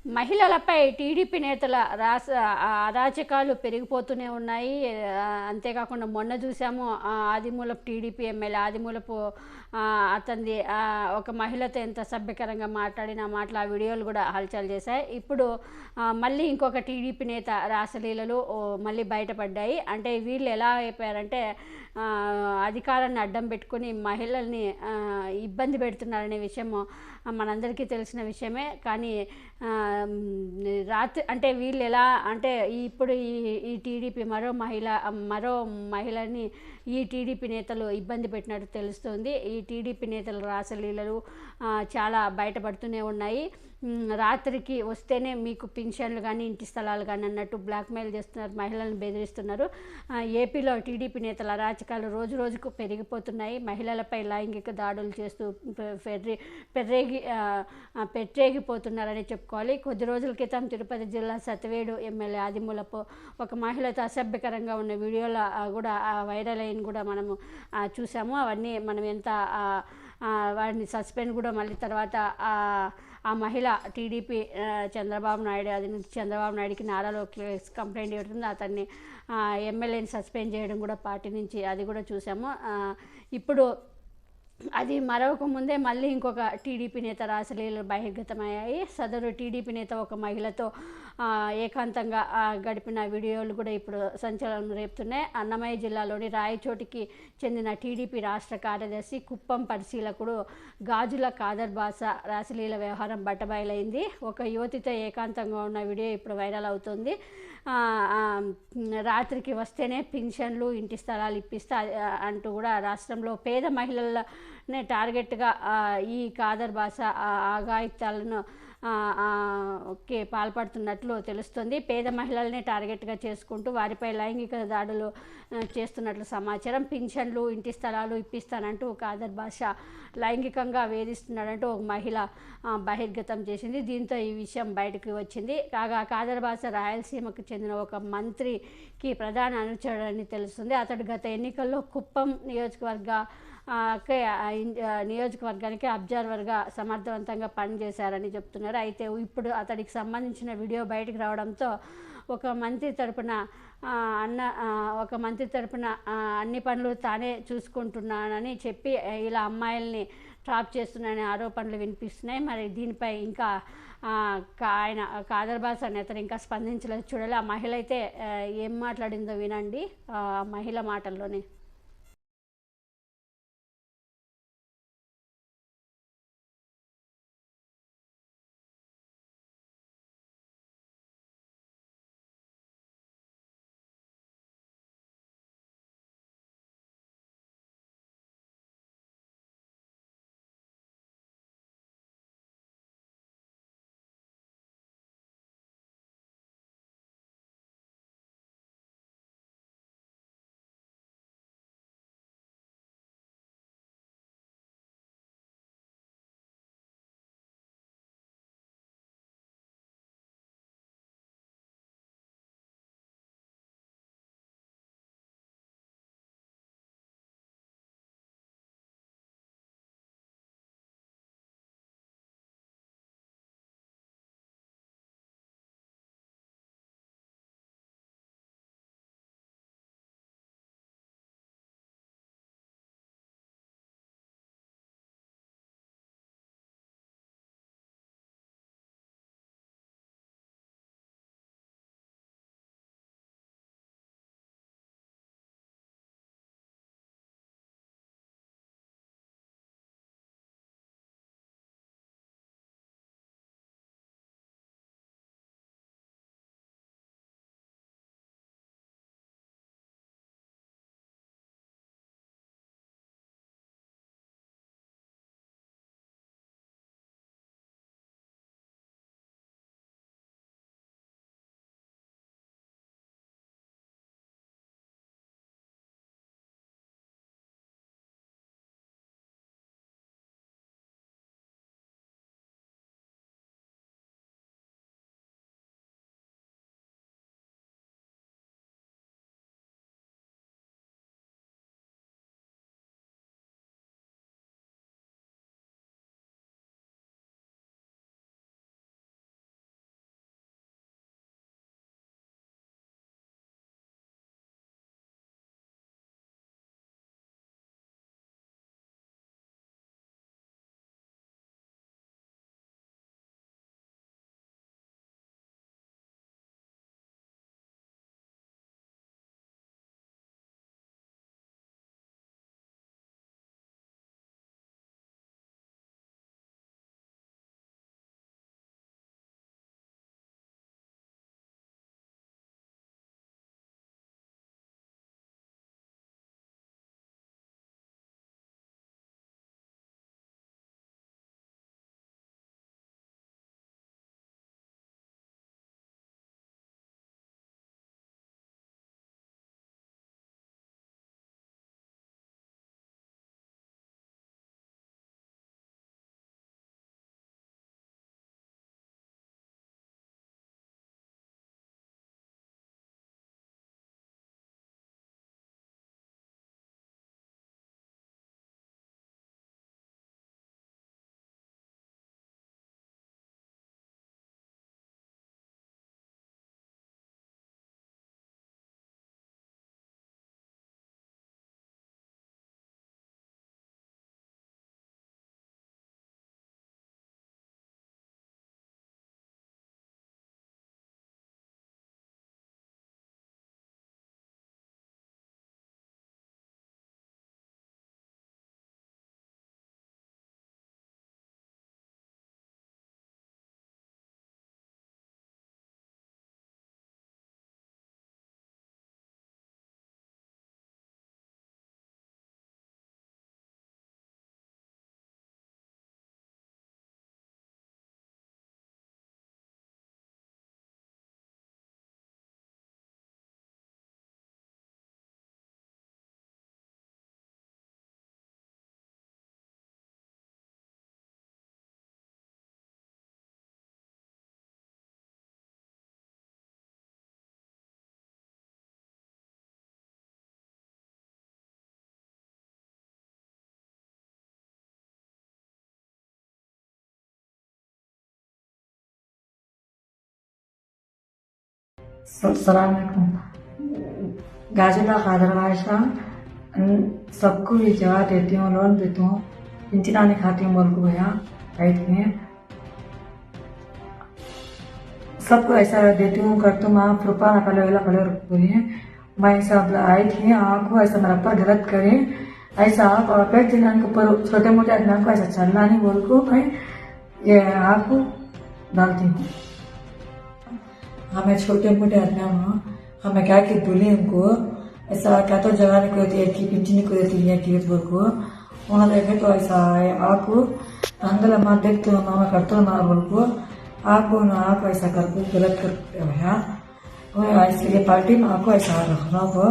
మహిళలపై టీడీపీ నేతల అరాచకాలు పెరిగిపోతూనే ఉన్నాయి. అంతేకాకుండా మొన్న చూసాము ఆదిమూలపు టీడీపీ ఎమ్మెల్యే ఆదిమూలపు అతనిది ఒక మహిళతో ఎంత సభ్యకరంగా మాట్లాడిన మాటలు ఆ వీడియోలు కూడా హల్చల్ చేశాయి. ఇప్పుడు మళ్ళీ ఇంకొక టీడీపీ నేత రాసలీలలు మళ్ళీ బయటపడ్డాయి. అంటే వీళ్ళు ఎలా అయిపోయారంటే అధికారాన్ని అడ్డం పెట్టుకుని మహిళల్ని ఇబ్బంది పెడుతున్నారనే విషయము మనందరికీ తెలిసిన విషయమే. కానీ రాత్రి అంటే వీళ్ళు ఎలా అంటే ఇప్పుడు ఈ టీడీపీ మరో మహిళని ఈ టీడీపీ నేతలు ఇబ్బంది పెట్టినట్టు తెలుస్తుంది. ఈ టీడీపీ నేతల రాసలీలలు చాలా బయటపడుతూనే ఉన్నాయి. రాత్రికి వస్తేనే మీకు పింఛన్లు కానీ ఇంటి స్థలాలు కానీ అన్నట్టు బ్లాక్మెయిల్ చేస్తున్నారు, మహిళలను బెదిరిస్తున్నారు. ఏపీలో టీడీపీ నేతల అరాచకాలు రోజు రోజుకు పెరిగిపోతున్నాయి. మహిళలపై లైంగిక దాడులు చేస్తూ పెట్టేగిపోతున్నారని చెప్పుకోవాలి. కొద్ది రోజుల క్రితం తిరుపతి జిల్లా సతివేడు ఎమ్మెల్యే ఆదిమూలపు ఒక మహిళతో అసభ్యకరంగా ఉన్న వీడియోలో కూడా వైరల్ అయిన కూడా మనము చూసాము. అవన్నీ మనం ఎంత వారిని సస్పెండ్ కూడా మళ్ళీ తర్వాత ఆ మహిళ టీడీపీ చంద్రబాబు నాయుడికి నారా లోకేష్ కంప్లైంట్ ఇవ్వడం, అతన్ని ఎమ్మెల్యేని సస్పెండ్ చేయడం కూడా పార్టీ నుంచి అది కూడా చూసాము. ఇప్పుడు అది మరొక ముందే మళ్ళీ ఇంకొక టీడీపీ నేత రాసలీలలు బహిర్గతమయ్యాయి. సదరు టీడీపీ నేత ఒక మహిళతో ఏకాంతంగా గడిపిన వీడియోలు కూడా ఇప్పుడు సంచలనం రేపుతున్నాయి. అన్నమయ్య జిల్లాలోని రాయచోటికి చెందిన టీడీపీ రాష్ట్ర కార్యదర్శి కుప్పం పరిశీలకుడు గాజుల ఖాదర్ బాసా రాసలీల వ్యవహారం బట్టబయలైంది. ఒక యువతితో ఏకాంతంగా ఉన్న వీడియో ఇప్పుడు వైరల్ అవుతుంది. రాత్రికి వస్తేనే పింఛన్లు ఇంటి స్థలాలు ఇప్పిస్తా అంటూ కూడా రాష్ట్రంలో పేద మహిళలనే టార్గెట్గా ఈ ఖాదర్ బాసా ఆఘాయిత్యాలను పాల్పడుతున్నట్లు తెలుస్తుంది. పేద మహిళల్ని టార్గెట్గా చేసుకుంటూ వారిపై లైంగిక దాడులు చేస్తున్నట్లు సమాచారం. పింఛన్లు ఇంటి స్థలాలు ఇప్పిస్తానంటూ ఖాదర్ బాషా లైంగికంగా వేధిస్తున్నాడంటూ ఒక మహిళ బహిర్గతం చేసింది. దీంతో ఈ విషయం బయటకు వచ్చింది. కాగా ఖాదర్ బాషా రాయలసీమకు చెందిన ఒక మంత్రికి ప్రధాన అనుచరుడని తెలుస్తుంది. అతడు గత ఎన్నికల్లో కుప్పం నియోజకవర్గానికి అబ్జర్వర్గా సమర్థవంతంగా పనిచేశారని చెప్తున్నారు. అయితే ఇప్పుడు అతడికి సంబంధించిన వీడియో బయటకు రావడంతో ఒక మంత్రి తరపున అన్ని పనులు తానే చూసుకుంటున్నానని చెప్పి ఇలా అమ్మాయిల్ని ట్రాప్ చేస్తున్నాయనే ఆరోపణలు వినిపిస్తున్నాయి. మరి దీనిపై ఇంకా ఆయన ఖాదర్ బాసా నేతలు ఇంకా స్పందించలేదు. చూడాలి. ఆ మహిళ అయితే ఏం మాట్లాడిందో వినండి మహిళ మాటల్లోనే. सलामकुम गाजिला खादर आयशा सबको ये जवाब देती हूँ, लोन देती हूँ, इंचिनाने खाती हूँ, बोल को भैया आई थी सबको ऐसा देती हूँ, करती हूँ। आप रुपा ना पहले वेला पहले रुपये मैं ऐसा आई थी, आपको ऐसा मेरा पर गलत करे, ऐसा आप और पेट दिन के ऊपर छोटे मोटे आदमी को ऐसा चलना नहीं बोल को मैं ये आपको डालती हूँ। हमें छोटे मोटे आदमी हमें क्या कि दूल्हे उनको ऐसा क्या तो जगह नहीं कोई थी पिंची नहीं कोई थी की बोल को उन्होंने देखे तो ऐसा है आपको अंदर मैं देखते हो मैं करते हो ना बोल को आपको ना आप ऐसा कर गलत कर भैया इसके लिए पार्टी में आपको ऐसा रखना हो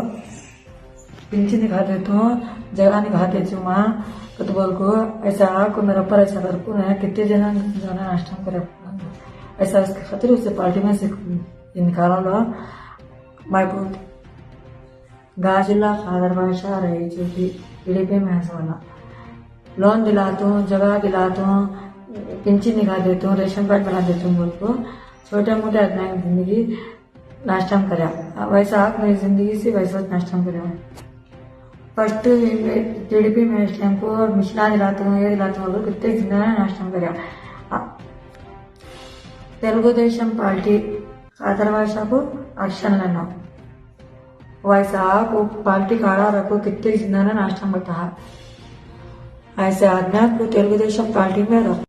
पिंची निभा देती हूँ, जगह निभा देती हूँ माँ तो बोल को ऐसा आपको मेरा पर ऐसा कर को है कितने जना जाना नाश्ता करे ऐसा उसके खातिर उससे पार्टी में से निकाला लो मैं बोल गाजिला खादर भाषा रही जो कि टीडीपी में वाला लोन दिलाता हूँ, जगह दिलाता हूँ, पिंची निकाल देती हूँ, रेशन कार्ड बना देती हूँ बोल को छोटे मोटे आदमी की जिंदगी नाश्ता में करा वैसा आप मेरी जिंदगी से वैसा नाश्ता में करा फर्स्ट टीडीपी में इस टाइम को मिशना दिलाता हूँ ये दिलाता हूँ कितने जिंदा नाश्ता में करा तेलुगुदेशम पार्टी खादर भाषा को एक्शन लेना वैसा आप पार्टी खड़ा रखो कितने जिंदा नाश्ता में बता ऐसे आदमी को तेलुगुदेशम पार्टी में रखो।